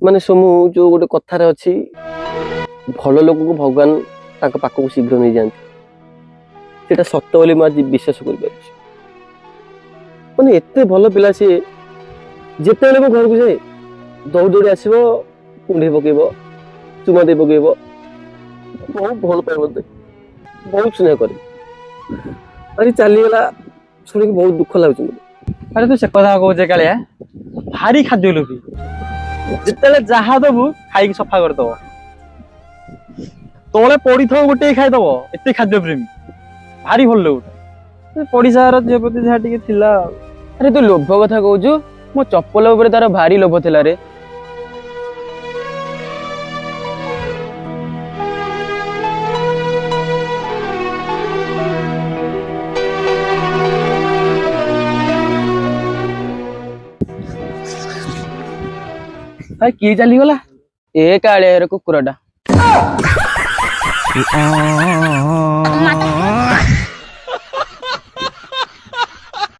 ମାନେ ସମୁ ଯୋଉ ଗୋଟେ କଥାରେ ଅଛି ଭଲ ଲୋକକୁ ଭଗବାନ ତାଙ୍କ ପାଖକୁ ଶୀଘ୍ର ନେଇଯାଆନ୍ତି ସେଟା ସତ ବୋଲି ମୁଁ ଆଜି ବିଶ୍ୱାସ କରିପାରୁଛି। ମାନେ ଏତେ ଭଲ ପିଲା ସିଏ ଯେତେବେଳେ ମୋ ଘରକୁ ଯାଏ ଦୌଡ଼ି ଦୌଡ଼ି ଆସିବ କୁଣ୍ଢେଇ ପକେଇବ ଚୁମା ଦେଇ ପକେଇବ ବହୁତ ଭଲ ପାଏ ମତେ ବହୁତ ସ୍ନେହ କରେ। ଆଜି ଚାଲିଗଲା ଶୁଣିକି ବହୁତ ଦୁଃଖ ଲାଗୁଛି ମତେ। ଆରେ ତୁ ସେ କଥା କହୁଛେ କାଳିଆ ଭାରି ଖାଦ୍ୟ ଲୋଭୀ ଯେତେବେଳେ ଯାହା ଦବୁ ଖାଇକି ସଫା କରିଦବ ତଳେ ପଡିଥିବ ଗୋଟେ ଖାଇଦବ ଏତେ ଖାଦ୍ୟ ପ୍ରେମୀ ଭାରି ଭଲ ଲାଗୁଛି ପଡିଶାର ଝିଅ ପ୍ରତି ଯାହା ଟିକେ ଥିଲା ଆଉ। ଆରେ ତୁ ଲୋଭ କଥା କହୁଛୁ ମୋ ଚପଲ ଉପରେ ତାର ଭାରି ଲୋଭ ଥିଲା ରେ। ଭାଇ କିଏ ଚାଲିଗଲା? ଏ କାଳିଆର କୁକୁରଟା।